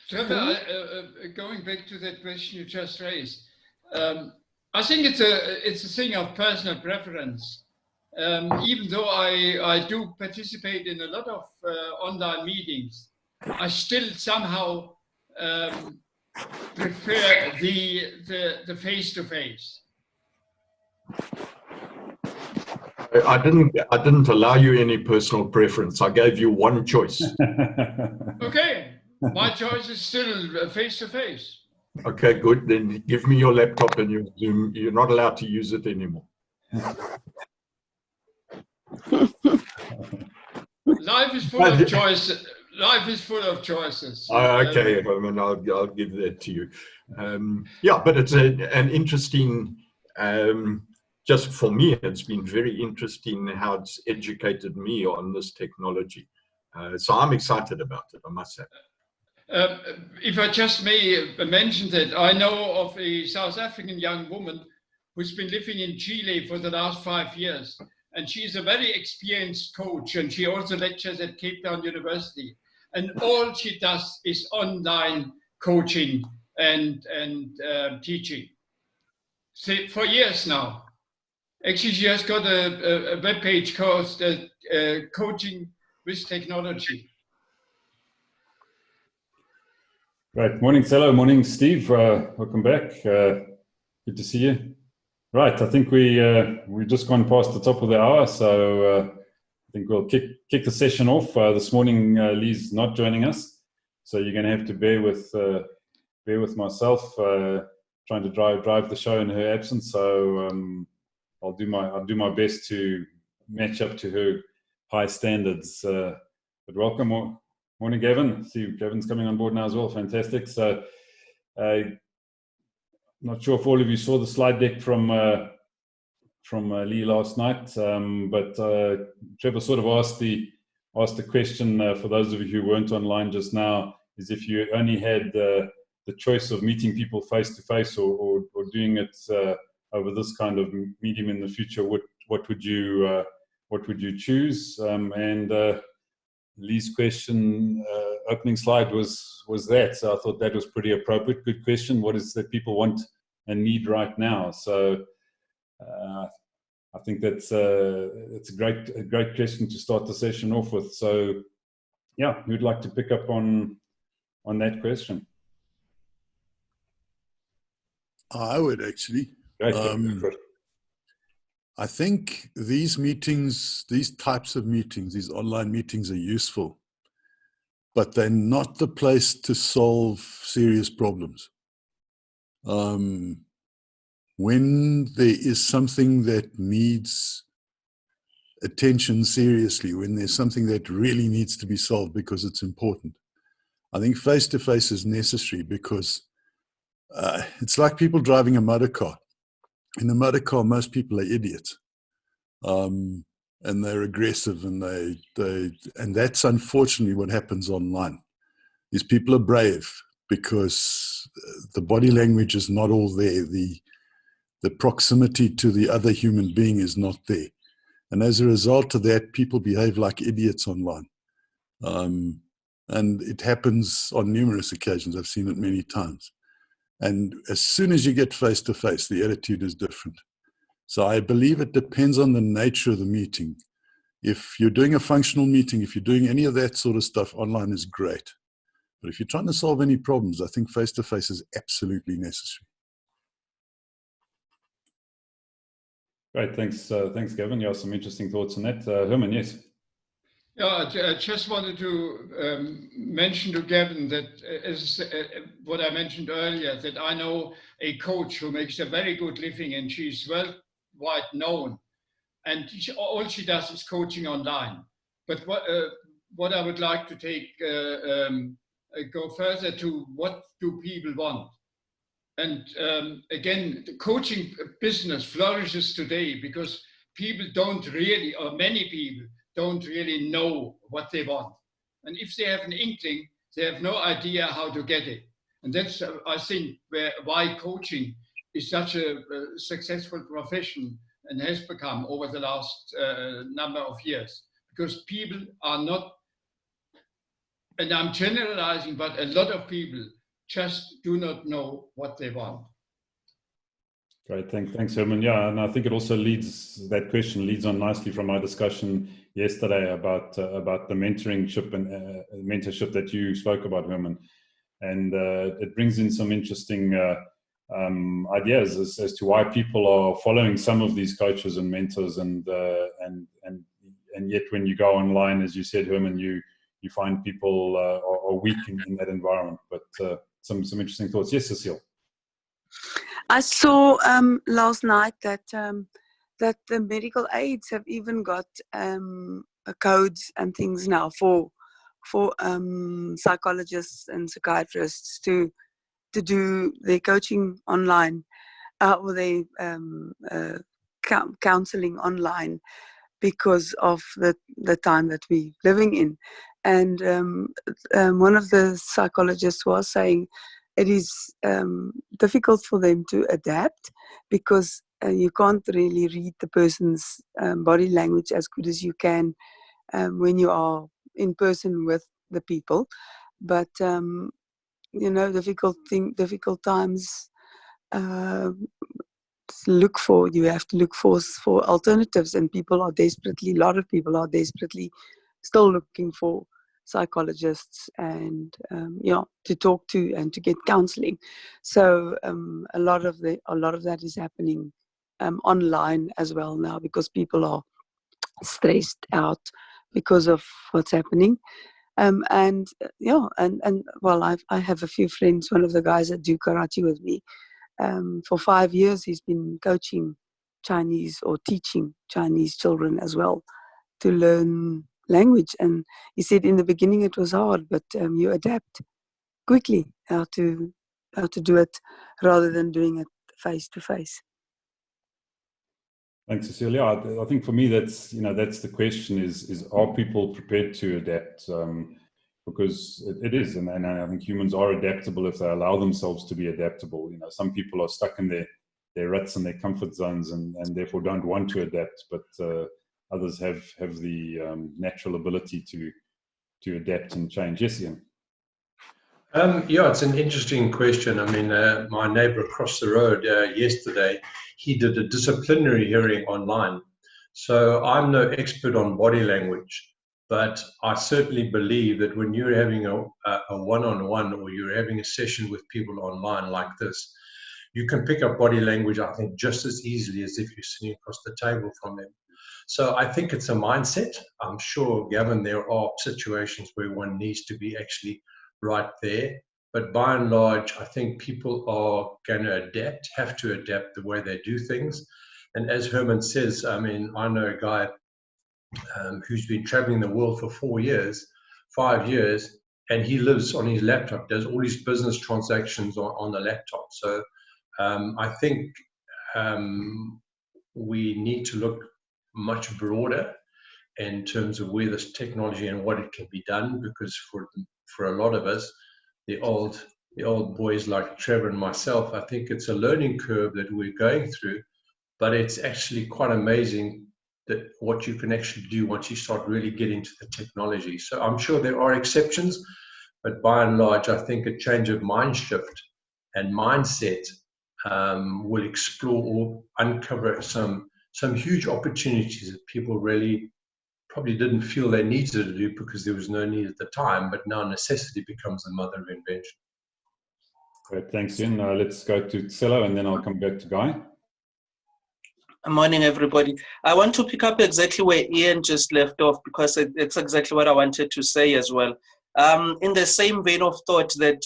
Trevor, going back to that question you just raised, I think it's a thing of personal preference. Even though I do participate in a lot of online meetings, I still somehow prefer the face-to-face. I didn't allow you any personal preference. I gave you one choice. Okay, my choice is still face-to-face. Okay, good. Then give me your laptop and your Zoom. You're not allowed to use it anymore. Life is full of choices. Life is full of choices. Okay, I mean, I'll give that to you. Yeah, but it's an interesting. Just for me, it's been very interesting how it's educated me on this technology. So I'm excited about it, I must say. If I just may mention that, I know of a South African young woman who's been living in Chile for the last 5 years. And she's a very experienced coach, and she also lectures at Cape Town University. And all she does is online coaching and teaching. So for years now. Actually, she has got a webpage called Coaching with Technology. Right. Morning, Cello. Morning, Steve. Welcome back. Good to see you. Right. I think we've just gone past the top of the hour, so I think we'll kick the session off. This morning, Lee's not joining us, so you're going to have to bear with myself trying to drive the show in her absence. So I'll do my best to match up to her high standards. But welcome. Morning, Gavin. See, Gavin's coming on board now as well. Fantastic. So, not sure if all of you saw the slide deck from Lee last night, but Trevor sort of asked the question for those of you who weren't online just now: is if you only had the choice of meeting people face to face or doing it over this kind of medium in the future, what would you choose? And Lee's question, opening slide was that. So I thought that was pretty appropriate. Good question. What is that people want and need right now? So I think it's a great question to start the session off with. So yeah, who'd like to pick up on that question? I would actually. Great. I think these meetings, these types of meetings, these online meetings are useful, but they're not the place to solve serious problems. When there is something that needs attention seriously, when there's something that really needs to be solved because it's important, I think face-to-face is necessary, because it's like people driving a motor car. In a motor car, most people are idiots, and they're aggressive, and and that's unfortunately what happens online. These people are brave because the body language is not all there. The proximity to the other human being is not there, and as a result of that, people behave like idiots online. And it happens on numerous occasions. I've seen it many times. And as soon as you get face-to-face, the attitude is different. So I believe it depends on the nature of the meeting. If you're doing a functional meeting, if you're doing any of that sort of stuff, online is great. But if you're trying to solve any problems, I think face-to-face is absolutely necessary. Great, thanks, Gavin. You have some interesting thoughts on that. Herman, yes. Yeah, I just wanted to mention to Gavin that, as what I mentioned earlier, that I know a coach who makes a very good living, and she's worldwide known. And all she does is coaching online. But what I would like to go further to, what do people want? And again, the coaching business flourishes today because people don't really, or many people don't really know what they want. And if they have an inkling, they have no idea how to get it. And that's, I think, why coaching is such a successful profession and has become over the last number of years, because people are not and I'm generalizing, but a lot of people just do not know what they want. Great, thanks, Herman. Yeah, and I think it also that question leads on nicely from our discussion yesterday about the mentorship and mentorship that you spoke about, Herman, and it brings in some interesting ideas as to why people are following some of these coaches and mentors, and yet when you go online, as you said, Herman, you find people are weak in that environment. But some interesting thoughts. Yes, Cecile. I saw last night that that the medical aids have even got codes and things now for psychologists and psychiatrists to do their coaching online or their counseling online because of the time that we're living in. And one of the psychologists was saying it is difficult for them to adapt because you can't really read the person's body language as good as you can when you are in person with the people. But difficult times. You have to look for alternatives, and a lot of people are desperately still looking for psychologists and to talk to and to get counseling. So a lot of that is happening online as well now, because people are stressed out because of what's happening. I have a few friends. One of the guys that do karate with me, for 5 years he's been coaching Chinese or teaching Chinese children as well to learn language. And he said in the beginning it was hard, but you adapt quickly how to do it rather than doing it face to face. Thanks, Cecilia. I think for me that's the question: is are people prepared to adapt? Because it is, and I think humans are adaptable if they allow themselves to be adaptable. Some people are stuck in their ruts and their comfort zones, and therefore don't want to adapt. But others have the natural ability to adapt and change. Yes, Ian. It's an interesting question. I mean, my neighbor across the road yesterday, he did a disciplinary hearing online. So I'm no expert on body language, but I certainly believe that when you're having a one-on-one, or you're having a session with people online like this, you can pick up body language, I think, just as easily as if you're sitting across the table from them. So I think it's a mindset. I'm sure, Gavin, there are situations where one needs to be actually right there. But by and large, I think people are going to have to adapt the way they do things. And as Herman says, I mean, I know a guy who's been traveling the world for 5 years, and he lives on his laptop, does all his business transactions on the laptop. So I think we need to look much broader in terms of where this technology and what it can be done, because for a lot of us, the old boys like Trevor and myself, I think it's a learning curve that we're going through, but it's actually quite amazing that what you can actually do once you start really getting into the technology. So I'm sure there are exceptions, but by and large, I think a change of mind shift and mindset will explore or uncover some huge opportunities that people really probably didn't feel they needed to do because there was no need at the time, but now necessity becomes the mother of invention. Great, thanks, Ian. Let's go to Tselo, and then I'll come back to Guy. Good morning, everybody. I want to pick up exactly where Ian just left off, because it's exactly what I wanted to say as well. In the same vein of thought that,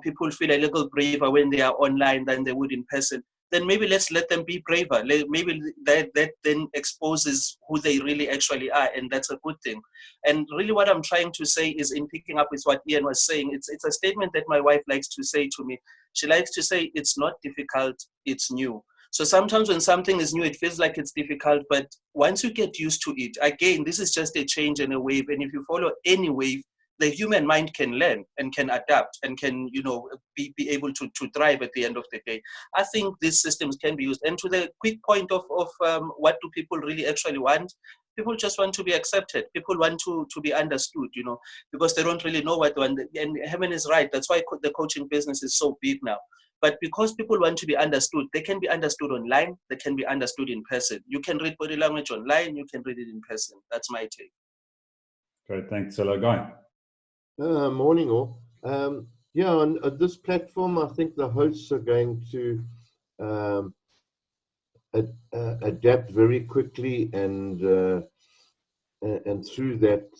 people feel a little braver when they are online than they would in person, then maybe let's let them be braver. Maybe that then exposes who they really actually are, and that's a good thing. And really what I'm trying to say is, in picking up with what Ian was saying, it's a statement that my wife likes to say to me. She likes to say, it's not difficult, it's new. So sometimes when something is new, it feels like it's difficult, but once you get used to it, again, this is just a change and a wave. And if you follow any wave, the human mind can learn and can adapt and can, be able to thrive at the end of the day. I think these systems can be used. And to the quick point of what do people really actually want? People just want to be accepted. People want to be understood, you know, because they don't really know what to, and Herman is right. That's why the coaching business is so big now. But because people want to be understood, they can be understood online, they can be understood in person. You can read body language online, you can read it in person. That's my take. Great, thanks. Hello, Guy. Morning all. Yeah, on this platform, I think the hosts are going to adapt very quickly, and through that,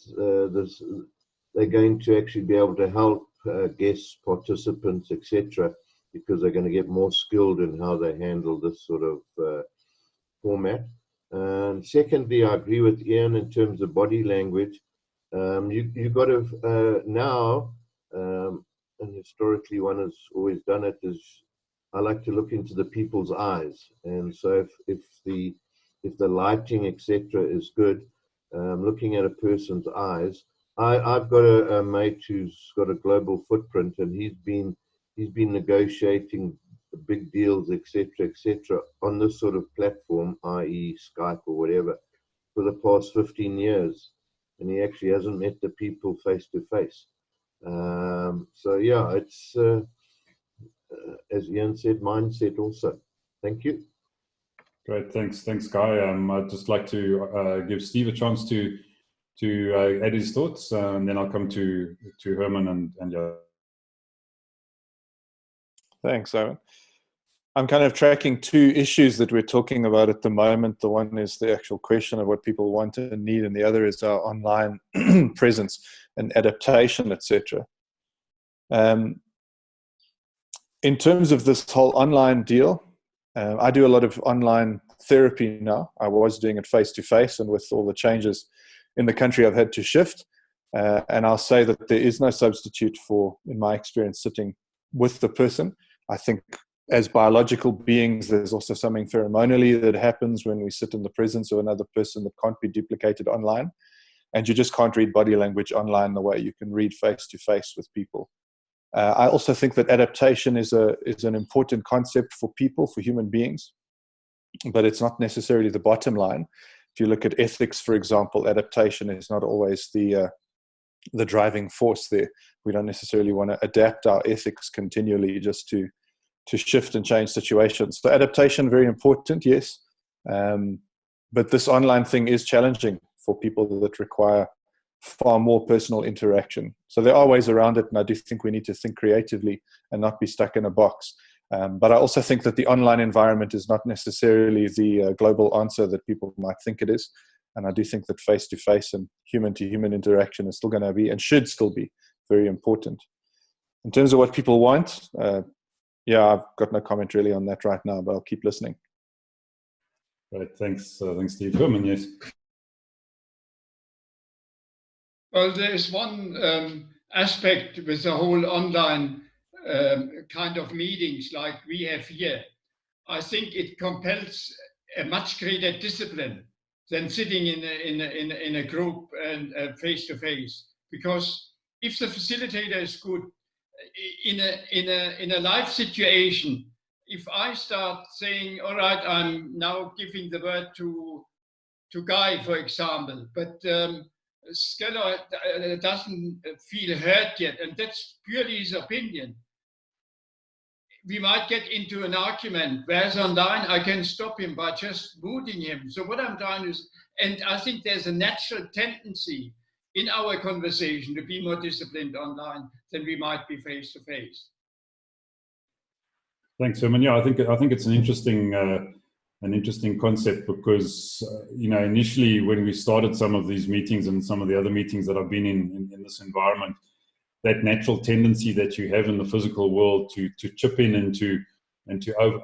they're going to actually be able to help guests, participants, etc., because they're going to get more skilled in how they handle this sort of format. And secondly, I agree with Ian in terms of body language. You've got to now, and historically one has always done it, is I like to look into the people's eyes. And so if the lighting, etc., is good, looking at a person's eyes. I've got a mate who's got a global footprint, and he's been negotiating big deals, etc., on this sort of platform, i.e. Skype or whatever, for the past 15 years. And he actually hasn't met the people face to face. So yeah, it's, as Ian said, mindset also. Thank you. Great, thanks, Guy. I'd just like to give Steve a chance to add his thoughts, and then I'll come to Herman and Joe. Thanks, Owen. I'm kind of tracking two issues that we're talking about at the moment. The one is the actual question of what people want and need, and the other is our online presence and adaptation, etc. In terms of this whole online deal, I do a lot of online therapy now. I was doing it face-to-face, and with all the changes in the country, I've had to shift. And I'll say that there is no substitute for, in my experience, sitting with the person. I think as biological beings, there's also something pheromonally that happens when we sit in the presence of another person that can't be duplicated online. And you just can't read body language online the way you can read face-to-face with people. I also think that adaptation is an important concept for people, for human beings, but it's not necessarily the bottom line. If you look at ethics, for example, adaptation is not always the driving force there. We don't necessarily want to adapt our ethics continually just to shift and change situations. So adaptation, very important, yes. But this online thing is challenging for people that require far more personal interaction. So there are ways around it, and I do think we need to think creatively and not be stuck in a box. But I also think that the online environment is not necessarily the global answer that people might think it is. And I do think that face-to-face and human-to-human interaction is still going to be, and should still be, very important. In terms of what people want, yeah, I've got no comment really on that right now, but I'll keep listening. Right, thanks, Steve. Herman, yes. Well, there is one aspect with the whole online kind of meetings like we have here. I think it compels a much greater discipline than sitting in a group and face to face. Because if the facilitator is good, in a live situation, if I start saying, all right, I'm now giving the word to Guy, for example, but Skeller doesn't feel heard yet, and that's purely his opinion. We might get into an argument, whereas online I can stop him by just muting him. So what I'm trying is, and I think there's a natural tendency in our conversation to be more disciplined online than we might be face to face. Thanks, Herman. Yeah, I think it's an interesting concept because initially when we started some of these meetings and some of the other meetings that I've been in this environment, that natural tendency that you have in the physical world to chip in and to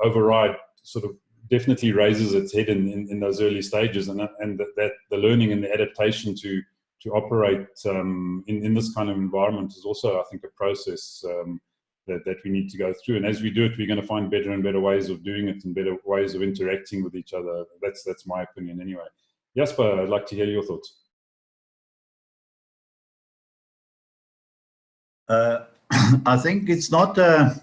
override sort of definitely raises its head in those early stages, and that the learning and the adaptation to operate in this kind of environment is also, I think, a process that we need to go through. And as we do it, we're going to find better and better ways of doing it and better ways of interacting with each other. That's my opinion anyway. Jasper, I'd like to hear your thoughts. I think it's not a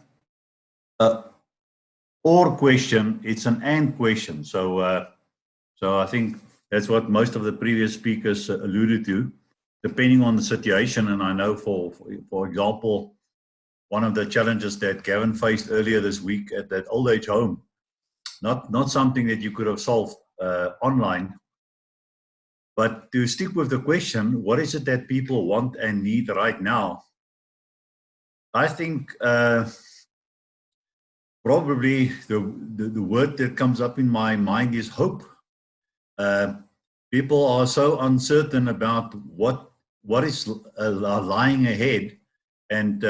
or question, it's an and question. So I think That's what most of the previous speakers alluded to, depending on the situation. And I know, for example, one of the challenges that Gavin faced earlier this week at that old age home, not something that you could have solved online, but to stick with the question, what is it that people want and need right now? I think probably the word that comes up in my mind is hope. People are so uncertain about what is lying ahead, and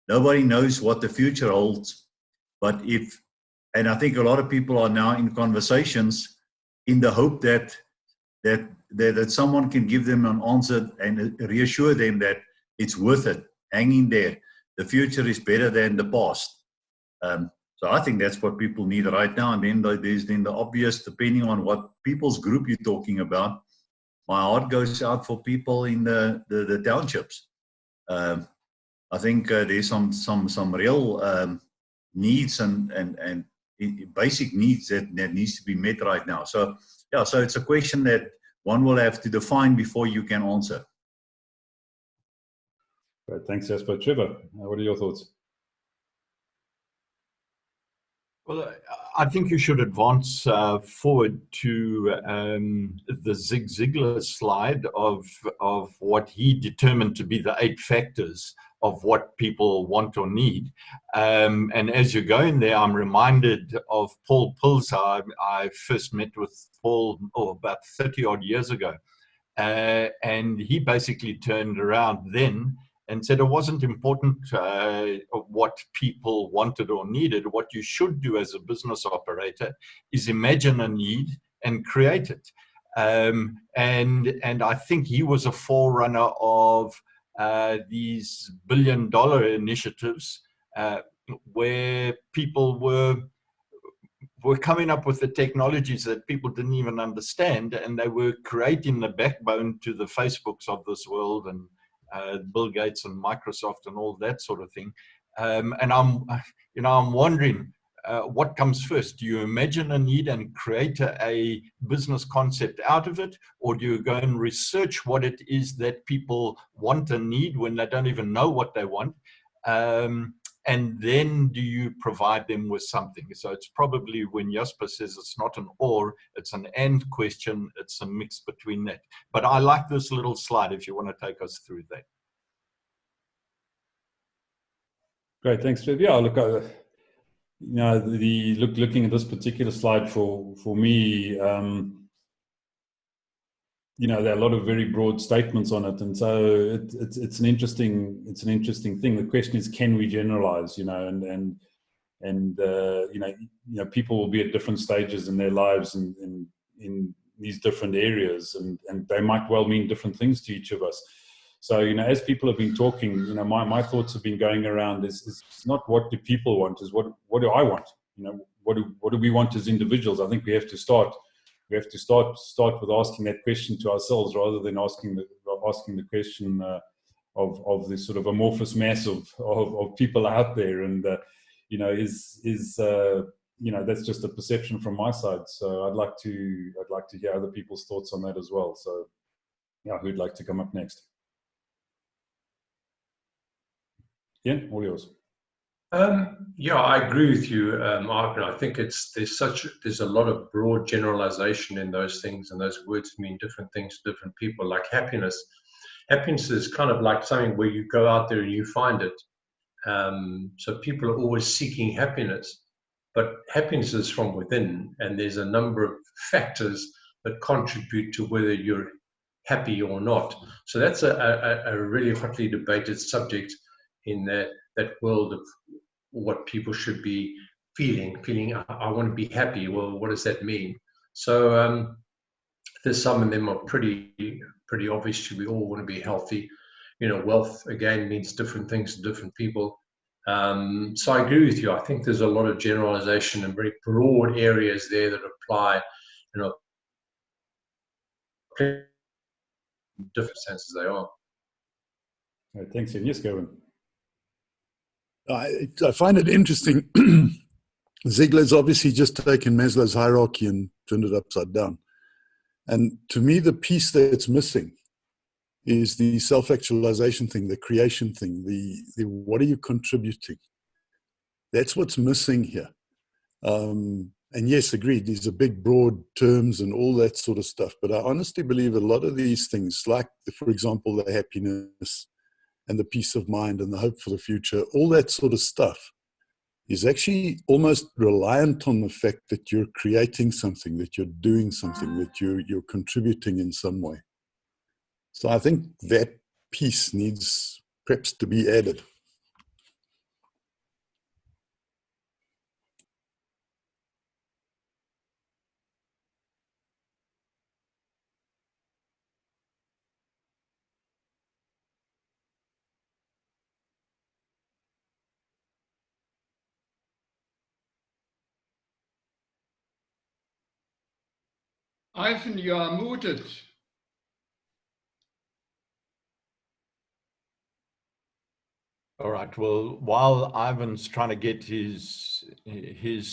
nobody knows what the future holds. And I think a lot of people are now in conversations in the hope that someone can give them an answer and reassure them that it's worth it. Hang in there. The future is better than the past. So I think that's what people need right now. And then there's the obvious, depending on what people's group you're talking about, my heart goes out for people in the townships. I think there's some real needs and basic needs that needs to be met right now. So yeah, so it's a question that one will have to define before you can answer. Great, thanks, Jasper. Trevor, what are your thoughts? Well, I think you should advance forward to the Zig Ziglar slide of what he determined to be the 8 factors of what people want or need. And as you're going there, I'm reminded of Paul Pilzer. I first met with Paul about 30 odd years ago. And he basically turned around then and said it wasn't important what people wanted or needed. What you should do as a business operator is imagine a need and create it. And I think he was a forerunner of these billion-dollar initiatives where people were coming up with the technologies that people didn't even understand, and they were creating the backbone to the Facebooks of this world and Bill Gates and Microsoft and all that sort of thing. And I'm wondering what comes first. Do you imagine a need and create a business concept out of it, or do you go and research what it is that people want and need when they don't even know what they want? And then do you provide them with something? So it's probably when Jasper says it's not an or, it's an and question, it's a mix between that. But I like this little slide if you want to take us through that. Great, thanks, Trev. Yeah, look, looking at this particular slide for me, there are a lot of very broad statements on it, and so it's an interesting thing. The question is, can we generalize? And people will be at different stages in their lives and in these different areas, and they might well mean different things to each of us. So as people have been talking, my thoughts have been going around is not what do people want, is what do I want? What do we want as individuals? I think we have to start with asking that question to ourselves rather than asking the question of this sort of amorphous mass of people out there. And that's just a perception from my side. So I'd like to hear other people's thoughts on that as well. So yeah, who'd like to come up next? Yeah, all yours. Yeah, I agree with you, Mark. I think there's a lot of broad generalization in those things, and those words mean different things to different people. Like happiness. Happiness is kind of like something where you go out there and you find it. So people are always seeking happiness, but happiness is from within, and there's a number of factors that contribute to whether you're happy or not. So that's a really hotly debated subject in that world of what people should be feeling. I want to be happy. Well, what does that mean? So there's some of them are pretty obvious. We all want to be healthy. Wealth again means different things to different people. So I agree with you. I think there's a lot of generalization and very broad areas there that apply, different senses they are. Right, thanks, Ian. Yes, Gavin. I find it interesting. Ziglar's obviously just taken Maslow's hierarchy and turned it upside down. And to me, the piece that's missing is the self-actualization thing, the creation thing, the what are you contributing? That's what's missing here. And yes, agreed, these are big, broad terms and all that sort of stuff. But I honestly believe a lot of these things, like, for example, the happiness and the peace of mind and the hope for the future, all that sort of stuff is actually almost reliant on the fact that you're creating something, that you're doing something, that you're contributing in some way. So I think that piece needs perhaps to be added. Ivan, you are muted. All right. Well, while Ivan's trying to get his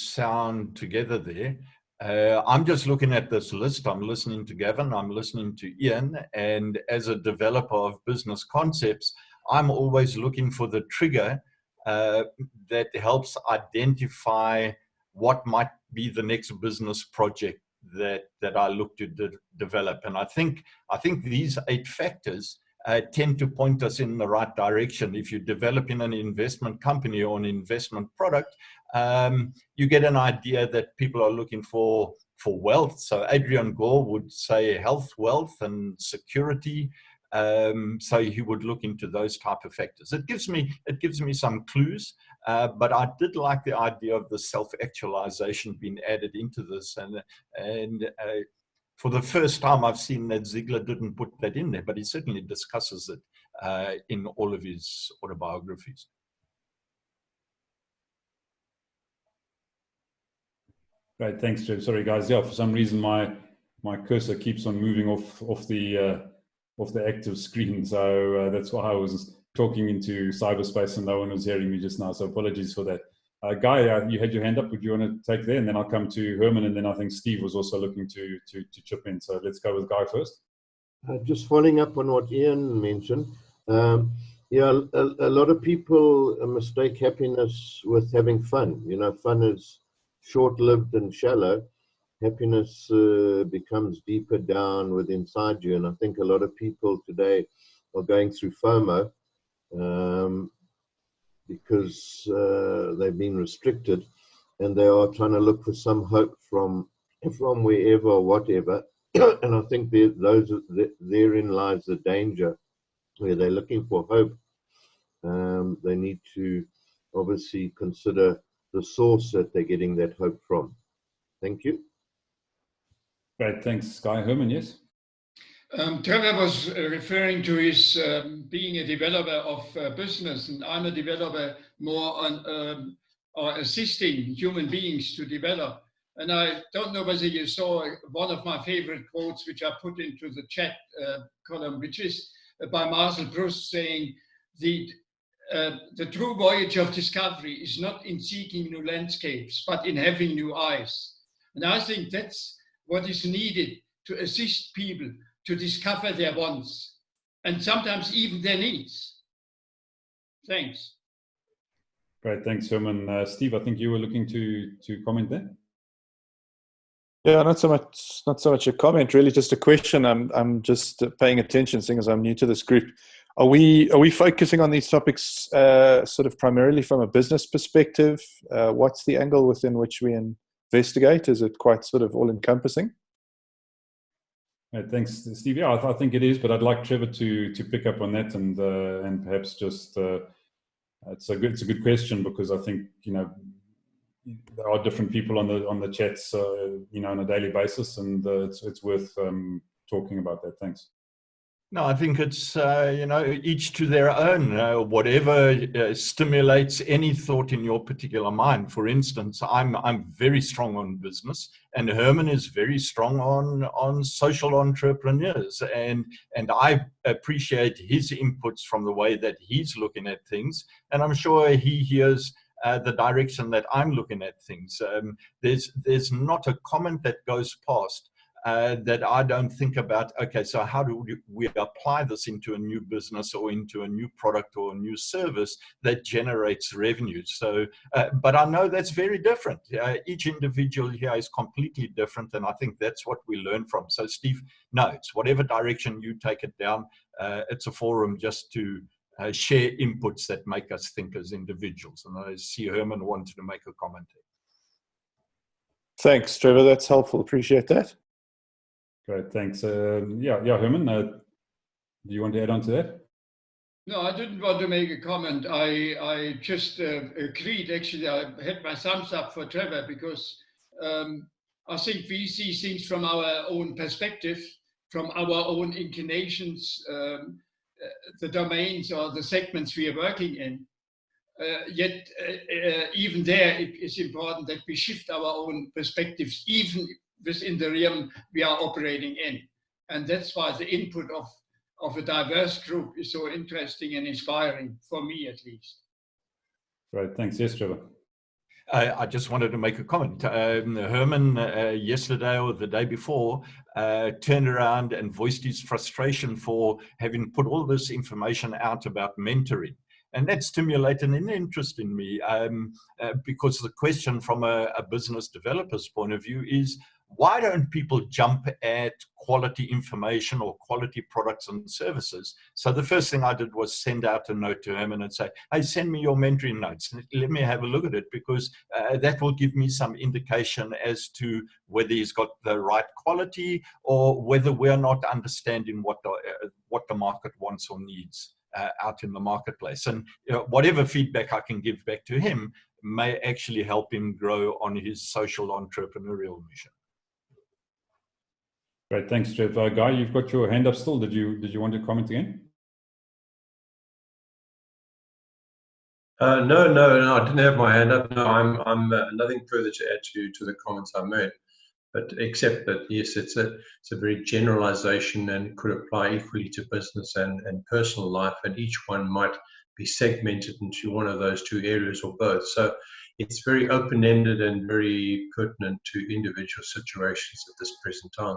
sound together there, I'm just looking at this list. I'm listening to Gavin. I'm listening to Ian. And as a developer of business concepts, I'm always looking for the trigger that helps identify what might be the next business project that I look to develop. And I think these 8 factors tend to point us in the right direction. If you're developing an investment company or an investment product, you get an idea that people are looking for wealth. So Adrian Gore would say health, wealth, and security. So he would look into those type of factors. It gives me some clues, but I did like the idea of the self-actualization being added into this, and for the first time, I've seen that Ziegler didn't put that in there, but he certainly discusses it in all of his autobiographies. Great, thanks, Jim. Sorry, guys. Yeah, for some reason my cursor keeps on moving off the active screen, so that's why I was talking into cyberspace and no one was hearing me just now. So apologies for that. Guy, you had your hand up. Would you want to take there? And then I'll come to Herman, and then I think Steve was also looking to chip in. So let's go with Guy first. Just following up on what Ian mentioned, yeah, a lot of people mistake happiness with having fun. You know, fun is short-lived and shallow. Happiness becomes deeper down within inside you, and I think a lot of people today are going through FOMO. Because they've been restricted, and they are trying to look for some hope from wherever or whatever. And I think therein lies the danger, where they're looking for hope. They need to obviously consider the source that they're getting that hope from. Thank you. Great, thanks, Guy. Herman, yes? Trevor was referring to his being a developer of business, and I'm a developer more on or assisting human beings to develop. And I don't know whether you saw one of my favorite quotes, which I put into the chat column, which is by Marcel Proust, saying the true voyage of discovery is not in seeking new landscapes, but in having new eyes. And I think that's what is needed to assist people to discover their wants and sometimes even their needs. Thanks. Great, thanks, Herman. Steve, I think you were looking to comment there. Yeah, not so much a comment, really, just a question. I'm just paying attention, seeing as I'm new to this group. Are we focusing on these topics sort of primarily from a business perspective? What's the angle within which we investigate? Is it quite sort of all-encompassing? Thanks, Steve. Yeah, I think it is, but I'd like Trevor to pick up on that and perhaps just it's a good question, because I think, you know, there are different people on the chats, you know, on a daily basis, and it's worth talking about that. Thanks. No, I think it's, you know, each to their own, whatever stimulates any thought in your particular mind. For instance, I'm very strong on business, and Herman is very strong on social entrepreneurs. And I appreciate his inputs from the way that he's looking at things. And I'm sure he hears the direction that I'm looking at things. There's not a comment that goes past that I don't think about, okay, so how do we apply this into a new business or into a new product or a new service that generates revenue? So, but I know that's very different. Each individual here is completely different, and I think that's what we learn from. So, Steve, no, it's whatever direction you take it down, it's a forum just to share inputs that make us think as individuals. And I see Herman wanted to make a comment. Thanks, Trevor. That's helpful. Appreciate that. Great, thanks. Yeah, Herman, do you want to add on to that? No, I didn't want to make a comment. I just agreed. Actually, I had my thumbs up for Trevor because I think we see things from our own perspective, from our own inclinations, the domains or the segments we are working in. Yet, even there, it is important that we shift our own perspectives, even within the realm we are operating in. And that's why the input of a diverse group is so interesting and inspiring, for me at least. Right, thanks. Yes, Trevor. I just wanted to make a comment. Herman, yesterday or the day before, turned around and voiced his frustration for having put all this information out about mentoring. And that stimulated an interest in me because the question from a business developer's point of view is, why don't people jump at quality information or quality products and services? So the first thing I did was send out a note to him and say, hey, send me your mentoring notes. Let me have a look at it, because that will give me some indication as to whether he's got the right quality or whether we're not understanding what the market wants or needs out in the marketplace. And whatever feedback I can give back to him may actually help him grow on his social entrepreneurial mission. Great, thanks, Trev. Guy, you've got your hand up still. Did you want to comment again? No, I didn't have my hand up. No, I'm nothing further to add to the comments I made, but except that yes, it's a very generalization and could apply equally to business and personal life, and each one might be segmented into one of those two areas or both. So it's very open-ended and very pertinent to individual situations at this present time.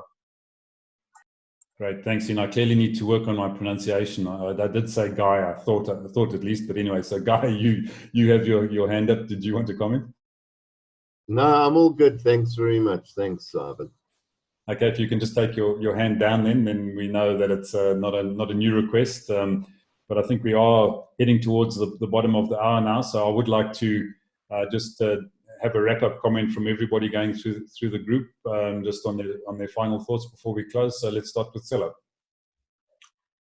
Great, thanks. I clearly need to work on my pronunciation. I did say Guy, I thought at least, but anyway, so Guy, you have your hand up. Did you want to comment? No, I'm all good. Thanks very much. Thanks, Simon. Okay, if you can just take your hand down then we know that it's not a new request. But I think we are heading towards the bottom of the hour now, so I would like to just have a wrap-up comment from everybody going through the group, just on their final thoughts before we close. So let's start with Sela.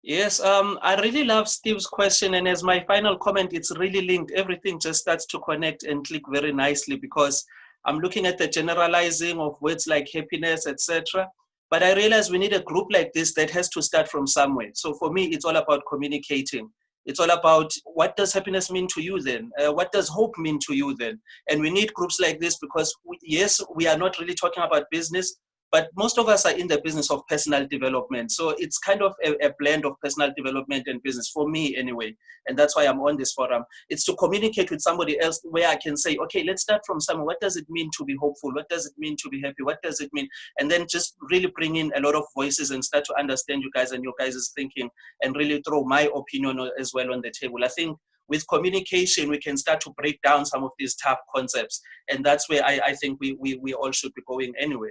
Yes, I really love Steve's question, and as my final comment, it's really linked. Everything just starts to connect and click very nicely, because I'm looking at the generalizing of words like happiness, etc. But I realize we need a group like this that has to start from somewhere. So for me, it's all about communicating. It's all about, what does happiness mean to you then? What does hope mean to you then? And we need groups like this because, yes, we are not really talking about business, but most of us are in the business of personal development. So it's kind of a blend of personal development and business, for me anyway. And that's why I'm on this forum. It's to communicate with somebody else where I can say, okay, let's start from somewhere. What does it mean to be hopeful? What does it mean to be happy? What does it mean? And then just really bring in a lot of voices and start to understand you guys and your guys' thinking, and really throw my opinion as well on the table. I think with communication, we can start to break down some of these tough concepts. And that's where I think we all should be going anyway.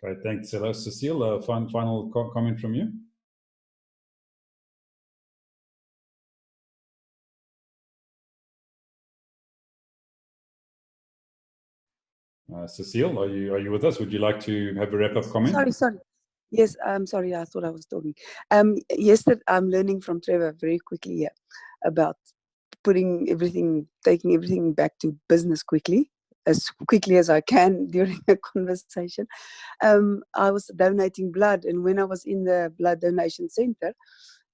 Great, thanks. Hello, Cecile, final comment from you? Cecile, are you with us? Would you like to have a wrap-up comment? Sorry. Yes, I'm sorry. I thought I was talking. Yes, that I'm learning from Trevor very quickly here about taking everything back to business quickly as I can during a conversation. I was donating blood, and when I was in the blood donation center,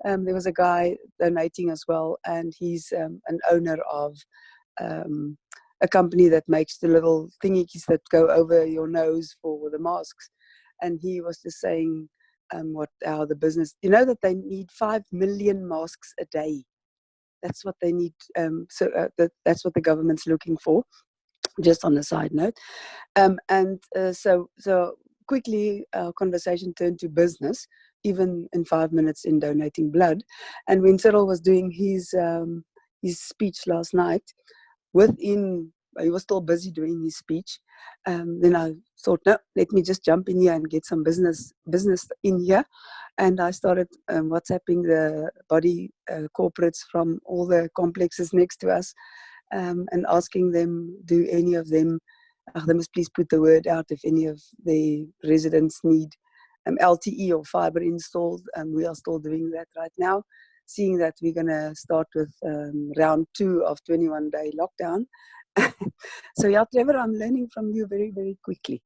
there was a guy donating as well, and he's an owner of a company that makes the little thingies that go over your nose for the masks. And he was just saying how the business, that they need 5 million masks a day. That's what they need. That's what the government's looking for. Just on a side note, so quickly our conversation turned to business, even in 5 minutes in donating blood. And when Cyril was doing his speech last night, he was still busy doing his speech. Then I thought, no, let me just jump in here and get some business in here. And I started WhatsApping the body corporates from all the complexes next to us and asking them, do any of them, they must please put the word out if any of the residents need LTE or fiber installed. We are still doing that right now, seeing that we're going to start with round 2 of 21-day lockdown. So yeah, Trevor, I'm learning from you very, very quickly.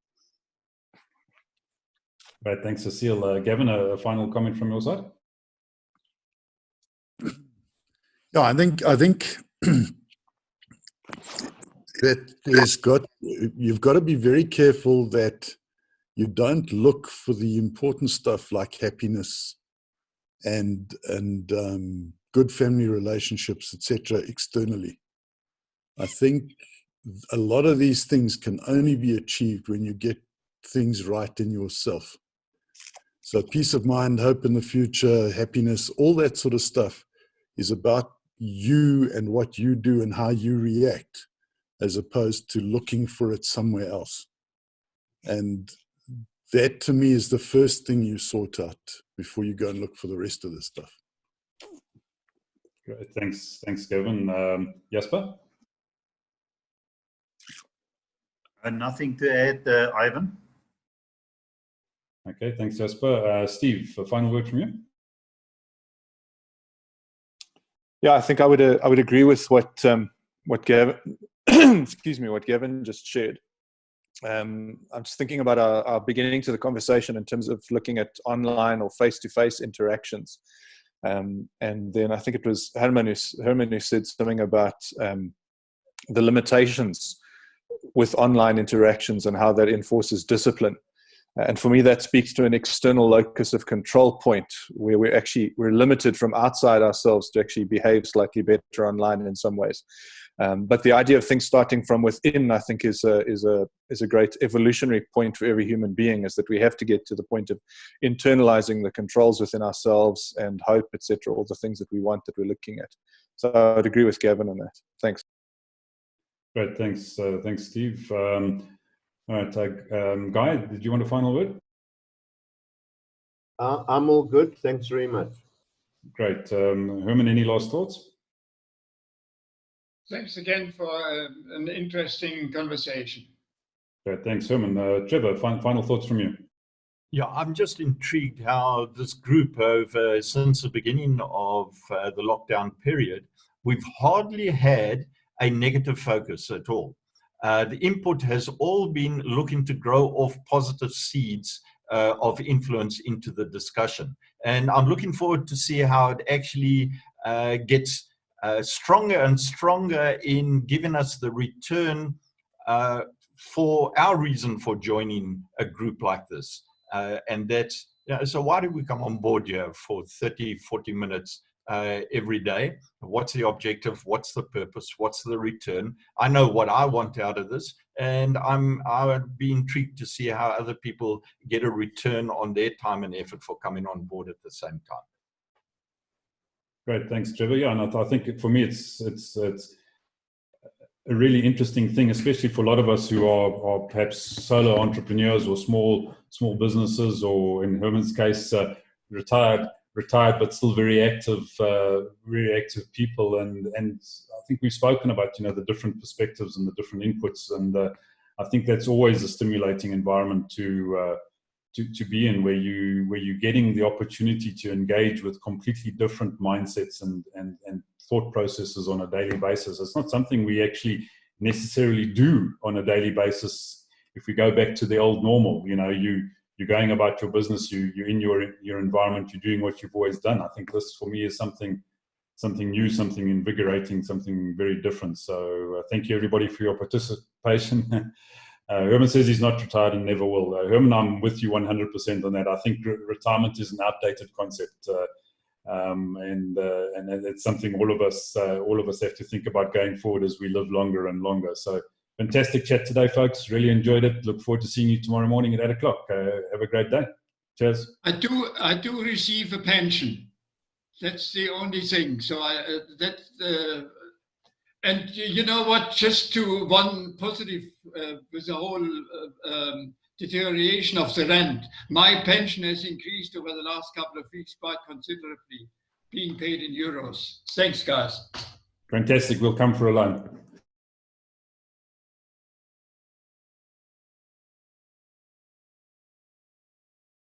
Right, thanks, Cecile. Gavin, a final comment from your side? Yeah, I think that you've got to be very careful that you don't look for the important stuff like happiness and good family relationships, etc., externally. I think a lot of these things can only be achieved when you get things right in yourself. So peace of mind, hope in the future, happiness, all that sort of stuff is about you and what you do and how you react, as opposed to looking for it somewhere else. And that, to me, is the first thing you sort out before you go and look for the rest of the stuff. Great, thanks, Gavin. Jasper? Nothing to add, Ivan. Okay, thanks, Jasper. Steve, a final word from you? Yeah, I think I would agree with what Gavin excuse me, what Gavin just shared. I'm just thinking about our beginning to the conversation in terms of looking at online or face-to-face interactions. And then I think it was Herman who said something about the limitations with online interactions and how that enforces discipline. And for me, that speaks to an external locus of control point where we're limited from outside ourselves to actually behave slightly better online in some ways. But the idea of things starting from within, I think, is a great evolutionary point for every human being, is that we have to get to the point of internalizing the controls within ourselves and hope, etc., all the things that we want that we're looking at. So I would agree with Gavin on that. Thanks. Great, thanks, Steve. All right, Guy, did you want a final word? I'm all good. Thanks very much. Great. Herman, any last thoughts? Thanks again for an interesting conversation. Great, thanks, Herman. Trevor, final thoughts from you? Yeah, I'm just intrigued how this group, since the beginning of the lockdown period, we've hardly had a negative focus at all. The input has all been looking to grow off positive seeds of influence into the discussion. And I'm looking forward to see how it actually gets stronger and stronger in giving us the return for our reason for joining a group like this. And that's, so why do we come on board here for 30, 40 minutes every day? What's the objective? What's the purpose? What's the return? I know what I want out of this, and I would be intrigued to see how other people get a return on their time and effort for coming on board at the same time. Great, thanks, Trevor. Yeah, and I think for me it's a really interesting thing, especially for a lot of us who are perhaps solo entrepreneurs or small businesses, or in Herman's case, retired but still very active people. And I think we've spoken about, the different perspectives and the different inputs, and I think that's always a stimulating environment to be in, where you're getting the opportunity to engage with completely different mindsets and thought processes on a daily basis. It's not something we actually necessarily do on a daily basis. If we go back to the old normal, you're going about your business, you're in your environment, you're doing what you've always done. I think this, for me, is something new, something invigorating, something very different. So thank you, everybody, for your participation. Herman says he's not retired and never will. Herman, I'm with you 100% on that. I think retirement is an outdated concept, and it's something all of us have to think about going forward as we live longer and longer. So Fantastic chat today, folks. Really enjoyed it. Look forward to seeing you tomorrow morning at 8 o'clock. Have a great day. Cheers. I do receive a pension. That's the only thing. So and you know what? Just to one positive with the whole deterioration of the rand, my pension has increased over the last couple of weeks quite considerably, being paid in euros. Thanks, guys. Fantastic. We'll come for a line.